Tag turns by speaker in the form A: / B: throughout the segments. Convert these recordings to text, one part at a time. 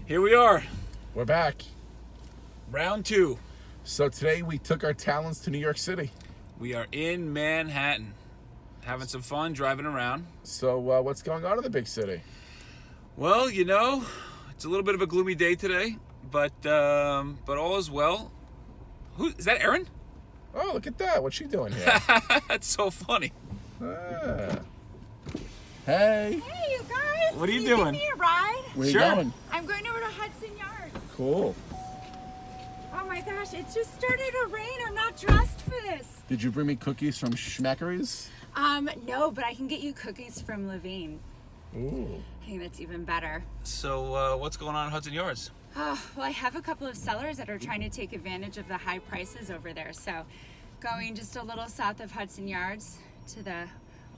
A: Here we are,
B: We're back.
A: round two.
B: So today we took our talents to New York City.
A: We are in Manhattan, having some fun driving around.
B: So what's going on in the big city?
A: Well, you know, it's a little bit of a gloomy day today, but all is well. Who is that? Erin?
B: Oh, look at that. What's she doing here?
A: That's so funny.
B: Ah. Hey.
C: Hey, you guys!
A: What are you
C: Can
A: doing?
C: Give me a ride.
B: Where
A: Sure.
B: you going?
C: I'm going over to Hudson Yards.
B: Cool.
C: Oh my gosh, it just started to rain. I'm not dressed for this.
B: Did you bring me cookies from Schmackery's?
C: No, but I can get you cookies from Levine.
B: Ooh.
C: I think that's even better.
A: So, what's going on in Hudson Yards?
C: Oh, well, I have a couple of sellers that are trying to take advantage of the high prices over there. So, going just a little south of Hudson Yards to the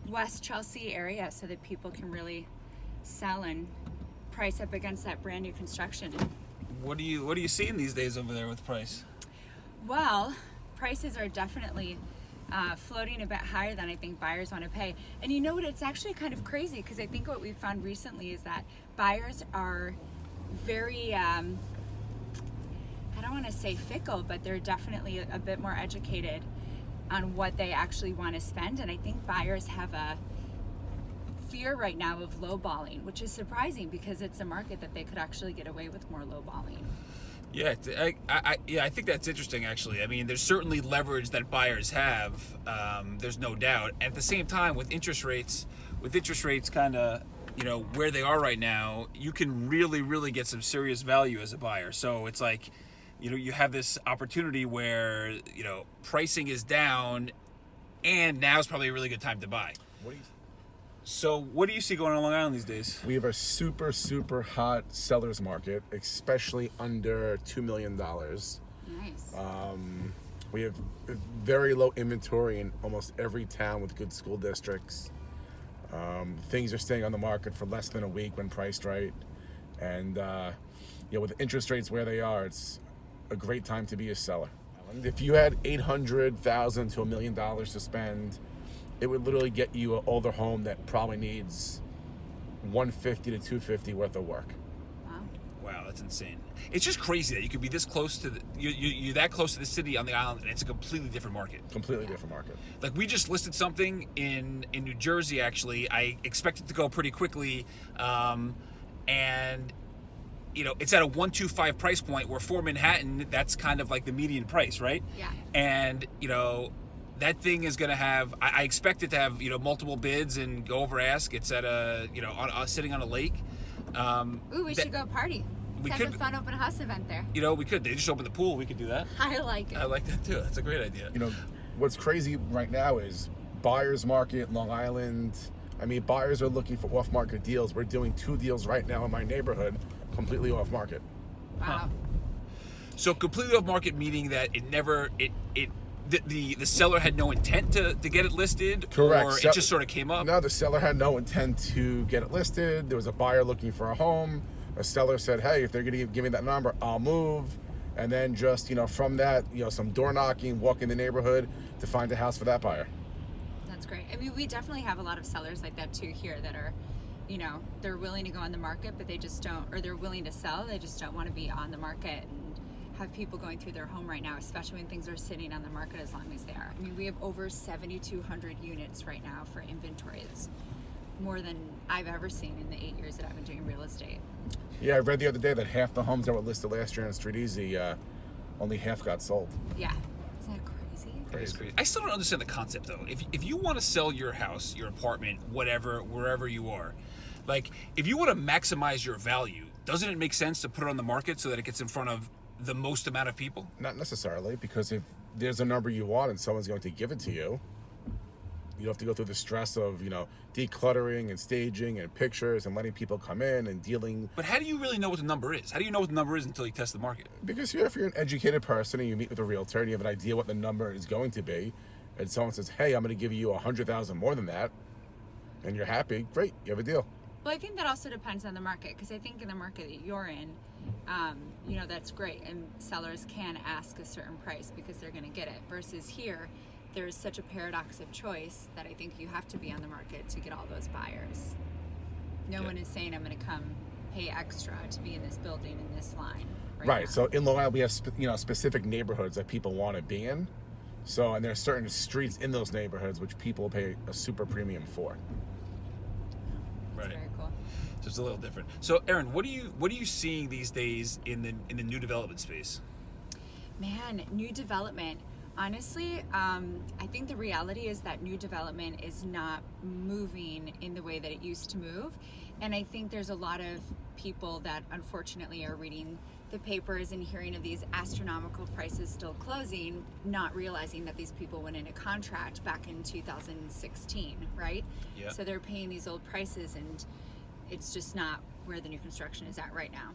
C: West Chelsea area so that people can really sell and price up against that brand new construction.
A: What are you seeing these days over there with price?
C: Well, prices are definitely floating a bit higher than I think buyers want to pay. And you know what? It's actually kind of crazy because I think what we've found recently is that buyers are very, I don't want to say fickle, but they're definitely a bit more educated on what they actually want to spend. And I think buyers have a fear right now of lowballing, which is surprising because it's a market that they could actually get away with more lowballing.
A: Yeah, I think that's interesting, actually. I mean, there's certainly leverage that buyers have. There's no doubt. At the same time, with interest rates kind of, where they are right now, you can really, really get some serious value as a buyer. So it's like, you have this opportunity where, pricing is down, and now's probably a really good time to buy. So what do you see going on Long Island these days?
B: We have a super, super hot seller's market, especially under $2 million.
C: Nice.
B: We have very low inventory in almost every town with good school districts. Things are staying on the market for less than a week when priced right. And with interest rates where they are, it's a great time to be a seller. If you had $800,000 to $1 million to spend, it would literally get you an older home that probably needs $150 to $250 worth of work.
A: Wow, that's insane. It's just crazy that you could be this close to you're that close to the city on the island, and it's a completely different market.
B: Completely different market.
A: Like, we just listed something in New Jersey, actually. I expect it to go pretty quickly, and it's at a 125 price point, where for Manhattan, that's kind of like the median price, right?
C: Yeah.
A: And that thing is going to have, I expect it to have, multiple bids and go over ask. It's at sitting on a lake.
C: Ooh, we should go party.
A: We
C: Let's have
A: could-
C: a fun open house event there.
A: We could. They just opened the pool. We could do that.
C: I like it.
A: I like that too. That's a great idea.
B: What's crazy right now is buyer's market, Long Island. I mean, buyers are looking for off-market deals. We're doing 2 deals right now in my neighborhood, completely off-market.
C: Wow.
A: So completely off market, meaning that the seller had no intent to get it listed.
B: Correct.
A: Or it just sort of came up.
B: No, the seller had no intent to get it listed. There was a buyer looking for a home. A seller said, hey, if they're going to give me that number, I'll move. And then just, from that, some door knocking, walking the neighborhood to find a house for that buyer.
C: That's great. I mean, we definitely have a lot of sellers like that too here that are, they're willing to go on the market, but they just don't, or they're willing to sell, they just don't want to be on the market and have people going through their home right now, especially when things are sitting on the market as long as they are. I mean, we have over 7,200 units right now for inventory. It's more than I've ever seen in the 8 years that I've been doing real estate.
B: Yeah, I read the other day that half the homes that were listed last year on Street Easy, only half got sold.
C: Yeah. Isn't that crazy?
A: That is crazy. I still don't understand the concept, though. If you want to sell your house, your apartment, whatever, wherever you are, like, if you want to maximize your value, doesn't it make sense to put it on the market so that it gets in front of the most amount of people?
B: Not necessarily, because if there's a number you want and someone's going to give it to you, you have to go through the stress of, decluttering and staging and pictures and letting people come in and dealing.
A: But how do you really know what the number is? How do you know what the number is until you test the market?
B: Because if you're an educated person and you meet with a realtor and you have an idea what the number is going to be, and someone says, hey, I'm going to give you $100,000 more than that, and you're happy, great, you have a deal.
C: Well, I think that also depends on the market, because I think in the market that you're in, that's great, and sellers can ask a certain price because they're going to get it, versus here, there's such a paradox of choice that I think you have to be on the market to get all those buyers. No one is saying I'm going to come pay extra to be in this building in this line.
B: Right.
C: now.
B: So in Long Island, we have specific neighborhoods that people want to be in. So, and there are certain streets in those neighborhoods which people pay a super premium for.
C: That's very cool.
A: So it's a little different. So, Erin, what are you seeing these days in the new development space?
C: Man, new development. Honestly, I think the reality is that new development is not moving in the way that it used to move. And I think there's a lot of people that unfortunately are reading the papers and hearing of these astronomical prices still closing, not realizing that these people went into contract back in 2016, right?
A: Yeah.
C: So they're paying these old prices, and it's just not where the new construction is at right now.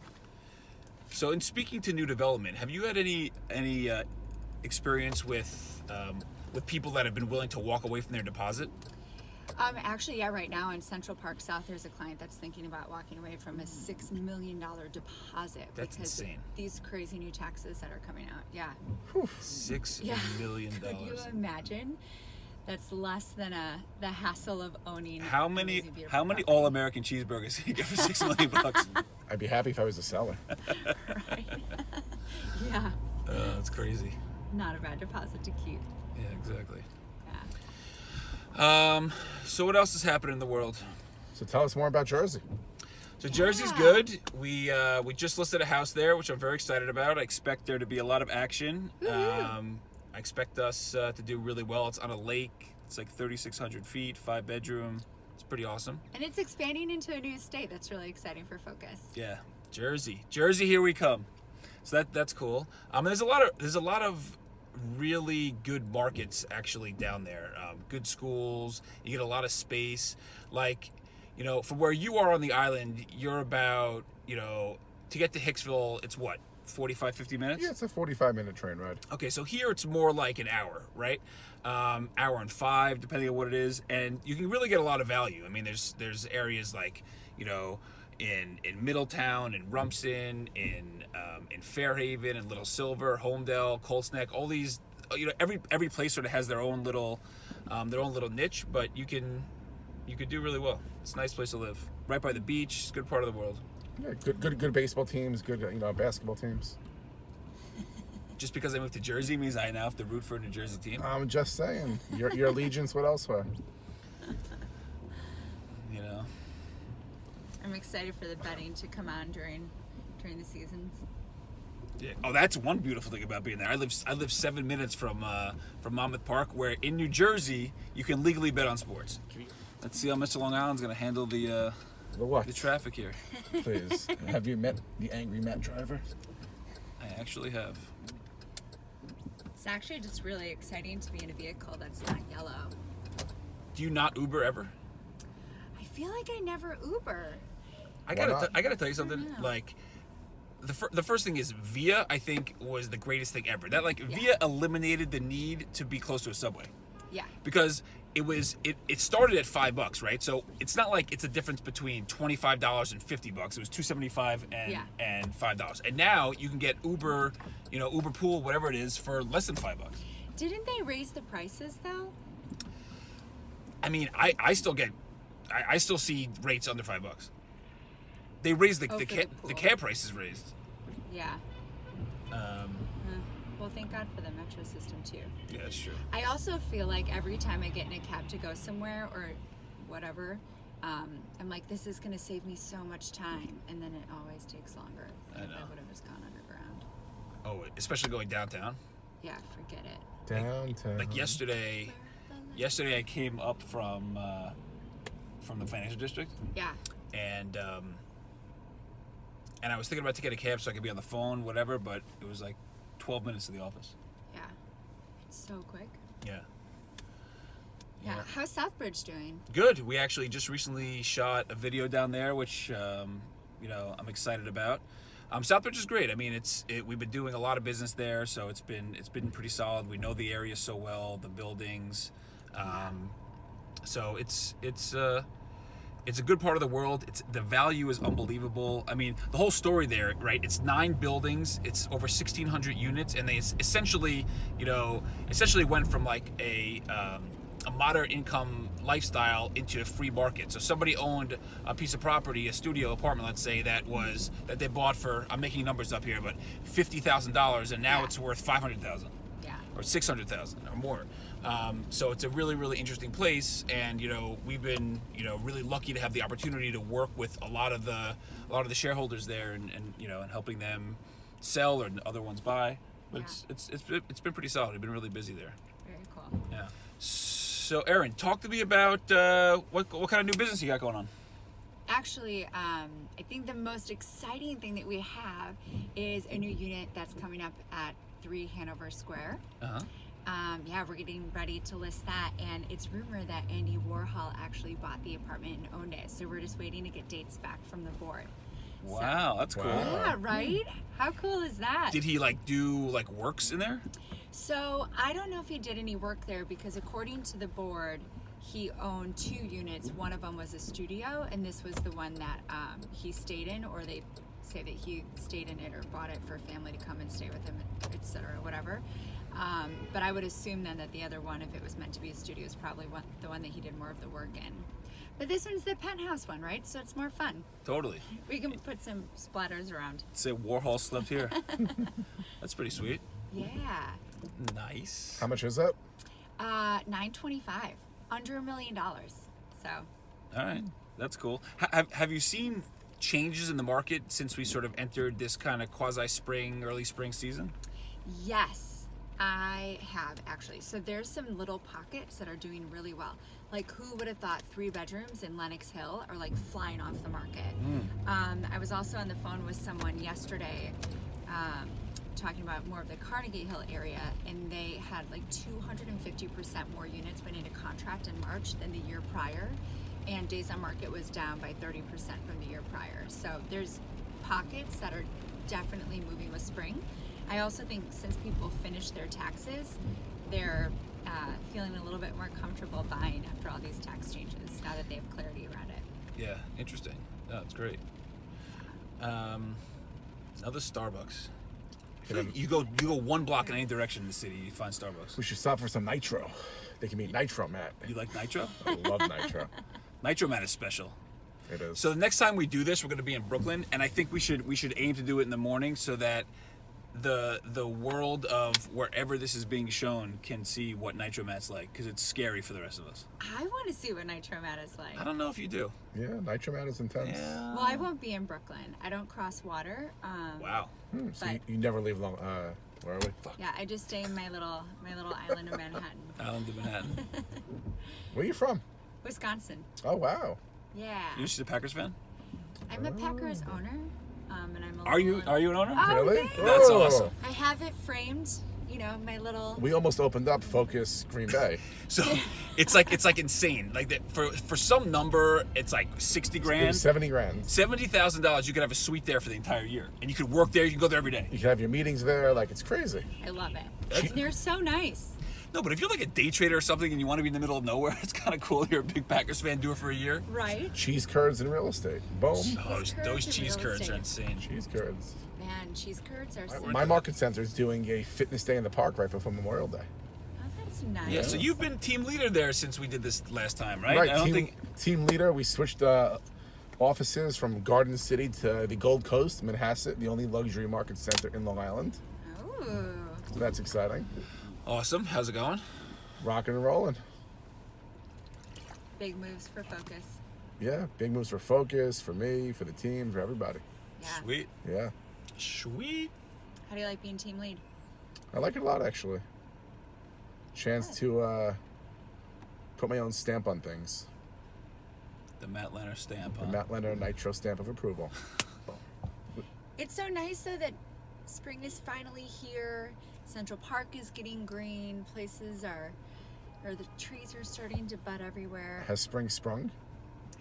A: So, in speaking to new development, have you had any experience with people that have been willing to walk away from their deposit?
C: Actually, yeah, right now in Central Park South, there's a client that's thinking about walking away from a $6 million deposit
A: That's
C: because
A: insane.
C: of these crazy new taxes that are coming out. Yeah.
A: $6 million.
C: Could you imagine? That's less than the hassle of owning.
A: How
C: a
A: many
C: amazing, beautiful property.
A: all-American cheeseburgers can you get for $6 million?
B: I'd be happy if I was the seller.
C: Right. Yeah.
A: That's crazy.
C: Not a bad deposit to keep.
A: Yeah, exactly.
C: Yeah.
A: So what else is happening in the world?
B: So tell us more about Jersey.
A: So Jersey's good. We just listed a house there, which I'm very excited about. I expect there to be a lot of action. I expect us to do really well. It's on a lake. It's like 3,600 feet, 5-bedroom. It's pretty awesome.
C: And it's expanding into a new state. That's really exciting for Focus.
A: Yeah, Jersey, here we come. So that's cool. There's a lot of really good markets actually down there. Good schools. You get a lot of space. Like, from where you are on the island, you're about, to get to Hicksville, it's what, 45, 50 minutes?
B: Yeah, it's a 45-minute train ride.
A: Okay, so here it's more like an hour, right? Hour and 5, depending on what it is, and you can really get a lot of value. I mean, there's areas like, in Middletown, in Rumson, in Fairhaven, in Little Silver, Homedale, Colts Neck, all these, every place sort of has their own little niche, but you could do really well. It's a nice place to live, right by the beach. It's a good part of the world.
B: Yeah, good baseball teams, good basketball teams.
A: Just because I moved to Jersey means I now have to root for a New Jersey team.
B: I'm just saying, your allegiance would elsewhere.
C: I'm excited for the betting to come on during the seasons.
A: Yeah. Oh, that's one beautiful thing about being there. I live 7 minutes from Monmouth Park, where in New Jersey you can legally bet on sports. Let's see how Mr. Long Island's going to handle the traffic here.
B: Please. Have you met the angry Met driver?
A: I actually have.
C: It's actually just really exciting to be in a vehicle that's not yellow.
A: Do you not Uber ever?
C: I feel like I never Uber.
A: I gotta tell you something. Like, the first thing is Via. I think was the greatest thing ever. That Via eliminated the need to be close to a subway.
C: Yeah.
A: Because it started at $5, right? So it's not like it's a difference between $25 and $50. It was $2.75 and $5. And now you can get Uber, Uber Pool, whatever it is, for less than $5.
C: Didn't they raise the prices though?
A: I mean, I still see rates under $5. They raised the cab prices raised.
C: Yeah. Well, thank God for the metro system too.
A: Yeah, that's true.
C: I also feel like every time I get in a cab to go somewhere or whatever, I'm like, this is going to save me so much time, and then it always takes longer.
A: I know.
C: I would have just gone underground.
A: Oh, especially going downtown.
C: Yeah, forget it.
B: Downtown.
A: Like yesterday I came up from the financial district.
C: Yeah.
A: And I was thinking about taking a cab so I could be on the phone, whatever, but it was like 12 minutes to the office.
C: Yeah. It's so quick.
A: Yeah.
C: Yeah. How's Southbridge doing?
A: Good. We actually just recently shot a video down there, which I'm excited about. Southbridge is great. I mean, we've been doing a lot of business there, so it's been pretty solid. We know the area so well, the buildings. So it's a good part of the world. The value is unbelievable. I mean, the whole story there, right? It's 9 buildings. It's over 1,600 units, and they essentially went from like a a moderate income lifestyle into a free market. So somebody owned a piece of property, a studio apartment, let's say, that they bought for, I'm making numbers up here, but $50,000, and now it's worth $500,000.
C: Yeah.
A: Or 600,000 or more. So it's a really, really interesting place, and we've been really lucky to have the opportunity to work with a lot of the shareholders there, and helping them sell or other ones buy. But it's been pretty solid. We've been really busy there.
C: Very cool.
A: Yeah. So Erin, talk to me about what kind of new business you got going on.
C: Actually, I think the most exciting thing that we have is a new unit that's coming up at 3 Hanover Square. We're getting ready to list that, and it's rumored that Andy Warhol actually bought the apartment and owned it. So we're just waiting to get dates back from the board.
A: Wow, that's cool.
C: Yeah, right? How cool is that?
A: Did he do works in there?
C: So I don't know if he did any work there, because according to the board, he owned 2 units. One of them was a studio, and this was the one that he stayed in, or they say that he stayed in it or bought it for a family to come and stay with him, etc., whatever. But I would assume then that the other one, if it was meant to be a studio, is probably the one that he did more of the work in. But this one's the penthouse one, right? So it's more fun.
A: Totally.
C: We can put some splatters around.
A: Say Warhol slept here. That's pretty sweet.
C: Yeah.
A: Nice.
B: How much is that?
C: $925, under $1 million. So.
A: All right, that's cool. Have you seen changes in the market since we sort of entered this kind of quasi-spring, early spring season?
C: Yes, I have actually. So there's some little pockets that are doing really well. Like, who would have thought 3 bedrooms in Lenox Hill are flying off the market? I was also on the phone with someone yesterday talking about more of the Carnegie Hill area, and they had 250% more units went into contract in March than the year prior, and days on market was down by 30% from the year prior. So there's pockets that are definitely moving with spring. I also think since people finished their taxes, they're feeling a little bit more comfortable buying after all these tax changes, now that they have clarity around it.
A: Yeah, interesting. Oh, that's great. Another Starbucks. You go 1 block in any direction in the city, you find Starbucks.
B: We should stop for some nitro. They can be Nitro Matt.
A: You like Nitro?
B: I love Nitro.
A: Nitro Matt is special.
B: It is.
A: So the next time we do this, we're going to be in Brooklyn, and I think we should aim to do it in the morning so that the world of wherever this is being shown can see what Nitro Matt's like, because it's scary for the rest of us.
C: I want to see what Nitro Matt is like.
A: I don't know if you do.
B: Yeah, Nitro Matt is intense.
A: Yeah.
C: Well, I won't be in Brooklyn. I don't cross water.
A: Wow.
B: So
C: But-
B: you never leave long. Where are we?
C: Yeah, I just stay in my little island of Manhattan.
A: Island of Manhattan.
B: Where are you from?
C: Wisconsin.
B: Oh, wow.
C: Yeah.
A: You're just a Packers fan?
C: I'm a Packers owner. And I'm a
A: Are you
C: little-
A: an owner?
C: Oh,
B: Really?
C: thanks.
A: That's
B: Oh.
A: awesome.
C: I have it framed, my little.
B: We almost opened up Focus Green Bay.
A: So it's like insane. Like that for some number, it's like 60
B: It
A: grand.
B: was 70 grand.
A: $70,000, you could have a suite there for the entire year, and you could work there. You can go there every day.
B: You can have your meetings there. It's crazy.
C: I love it. They're so nice.
A: No, but if you're like a day trader or something and you want to be in the middle of nowhere, it's kind of cool. You're a big Packers fan. Do it for a year.
C: Right?
B: Cheese curds in real estate. Boom.
A: Oh, those
C: in
A: cheese
C: real
A: curds are
C: estate.
A: insane.
B: Cheese curds.
C: Man, cheese curds are so
B: My market center is doing a fitness day in the park right before Memorial Day.
C: Oh, that's nice.
A: Yeah, so you've been team leader there since we did this last time, right?
B: Right.
A: I don't
B: team,
A: think.
B: team leader. We switched offices from Garden City to the Gold Coast, Manhasset, the only luxury market center in Long Island.
C: Ooh.
B: So that's exciting.
A: Awesome. How's it going?
B: Rocking and rolling.
C: Big moves for Focus.
B: Yeah, big moves for Focus, for me, for the team, for everybody.
C: Yeah.
A: Sweet.
B: Yeah,
A: Sweet.
C: How do you like being team lead?
B: I like it a lot actually. Chance to put my own stamp on things.
A: The Matt Leonard stamp.
B: The
A: Huh?
B: Matt Leonard Nitro stamp of approval.
C: It's so nice though that spring is finally here. Central Park is getting green. The trees are starting to bud everywhere.
B: Has spring sprung?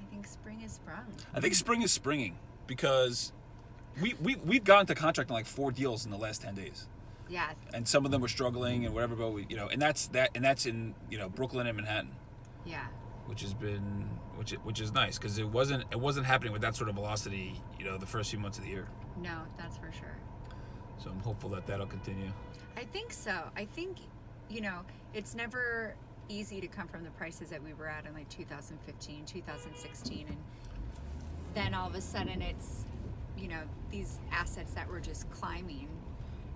C: I think spring is sprung.
A: I think spring is springing because we've gotten to contract on like 4 deals in the last 10 days.
C: Yeah.
A: And some of them were struggling and whatever, but and that's in Brooklyn and Manhattan,
C: Yeah.
A: which is nice because it wasn't happening with that sort of velocity the first few months of the year.
C: No, that's for sure.
A: So I'm hopeful that that'll continue.
C: I think so. I think, it's never easy to come from the prices that we were at in like 2015, 2016, and then all of a sudden it's, you know, these assets that were just climbing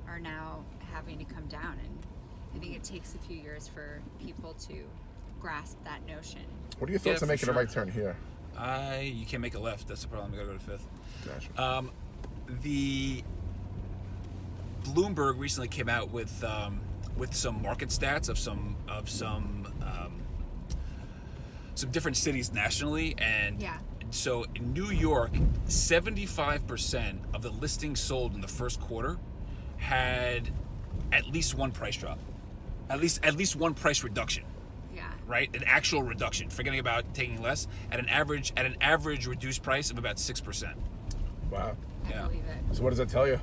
C: are now having to come down, and I think it takes a few years for people to grasp that notion.
B: What are your thoughts on making
A: sure.
B: a right turn here?
A: You can't make a left. That's the problem. We gotta go to Fifth.
B: Gotcha.
A: The Bloomberg recently came out with some market stats of some different cities nationally, and
C: Yeah.
A: so in New York, 75% of the listings sold in the first quarter had at least one price drop, at least one price reduction.
C: Yeah.
A: Right, an actual reduction. Forgetting about taking less, at an average reduced price of about 6%.
B: Wow.
C: I believe it.
B: So what does that tell you?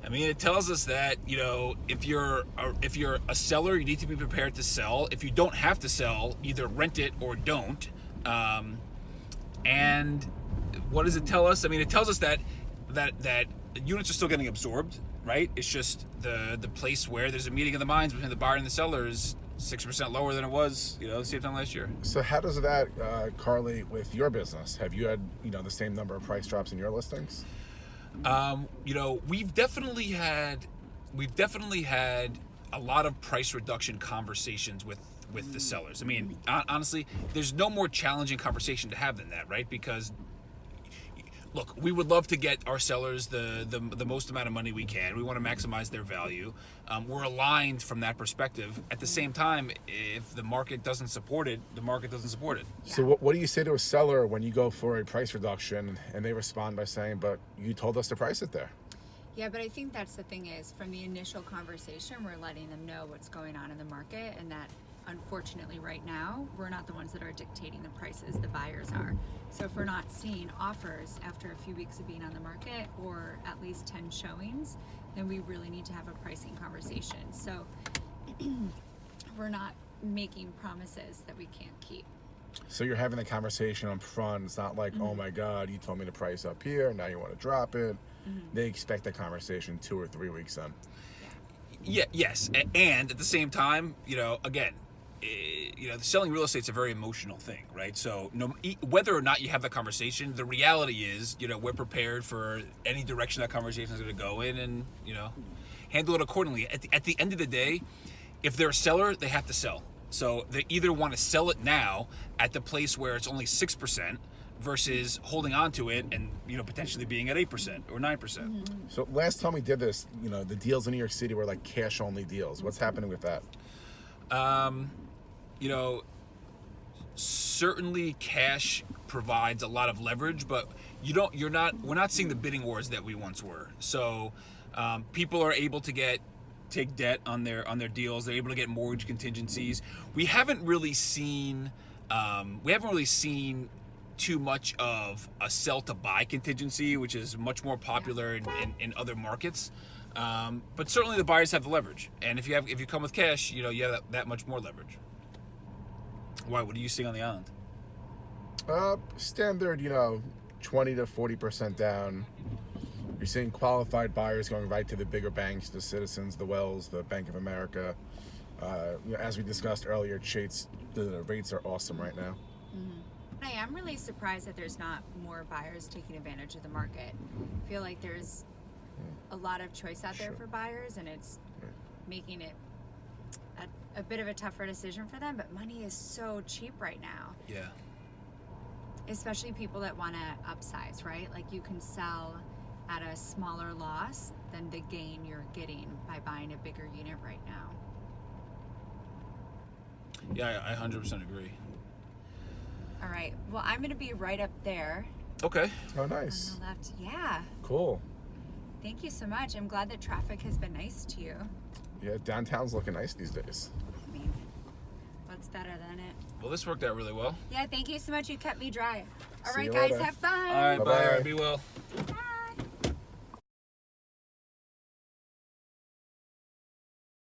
A: I mean, it tells us that, you know, if you're a seller, you need to be prepared to sell. If you don't have to sell, either rent it or don't. And what does it tell us? I mean, it tells us that units are still getting absorbed, right? It's just the place where there's a meeting of the minds between the buyer and the seller is 6% lower than it was, you know, the same time last year.
B: So how does that correlate with your business? Have you had, you know, the same number of price drops in your listings?
A: You know, we've definitely had a lot of price reduction conversations with the sellers. I mean, honestly, there's no more challenging conversation to have than that, right? Because look, we would love to get our sellers the most amount of money we can. We want to maximize their value. We're aligned from that perspective. At the same time, if the market doesn't support it, the market doesn't support it.
B: So what do you say to a seller when you go for a price reduction and they respond by saying, but you told us to price it there?
C: Yeah, but I think that's the thing is, from the initial conversation, we're letting them know what's going on in the market, and that unfortunately right now, we're not the ones that are dictating the prices, the buyers are. So if we're not seeing offers after a few weeks of being on the market, or at least 10 showings, then we really need to have a pricing conversation. So we're not making promises that we can't keep.
B: So you're having the conversation up front. It's not like, oh my God, you told me to price up here, now you want to drop it. They expect that conversation 2 or 3 weeks in.
A: Yeah, yes, and at the same time, you know, again, you know, selling real estate's a very emotional thing, right? So whether or not you have that conversation, the reality is, you know, we're prepared for any direction that conversation is going to go in, and, you know, handle it accordingly. At the end of the day, if they're a seller, they have to sell. So they either want to sell it now at the place where it's only 6% versus holding on to it and, you know, potentially being at 8% or 9%.
B: So last time we did this, you know, the deals in New York City were like cash only deals. What's happening with that?
A: You know, certainly cash provides a lot of leverage, but we're not seeing the bidding wars that we once were. So people are able to take debt on their deals. They're able to get mortgage contingencies. We haven't really seen too much of a sell to buy contingency, which is much more popular in other markets. But certainly the buyers have the leverage, and if you come with cash, you know, you have that much more leverage. Why? What are you seeing on the island?
B: Standard, you know, 20 to 40% down. You're seeing qualified buyers going right to the bigger banks, the Citizens, the Wells, the Bank of America. You know, as we discussed earlier, Chase, the rates are awesome right now.
C: I am really surprised that there's not more buyers taking advantage of the market. I feel like there's a lot of choice out there for buyers, and it's making it a bit of a tougher decision for them, but money is so cheap right now.
A: Yeah.
C: Especially people that want to upsize, right? Like, you can sell at a smaller loss than the gain you're getting by buying a bigger unit right now.
A: Yeah, I 100% agree.
C: All right. Well, I'm going to be right up there
A: Okay.
B: Oh, nice.
C: on the left. Yeah.
B: Cool.
C: Thank you so much. I'm glad that traffic has been nice to you.
B: Yeah, downtown's looking nice these days.
C: I mean, what's better than it?
A: Well, this worked out really well.
C: Yeah, thank you so much. You kept me dry. All
B: See
C: right,
B: you
C: guys,
B: later.
C: have fun.
A: All right,
B: Bye-bye.
A: bye. Be well.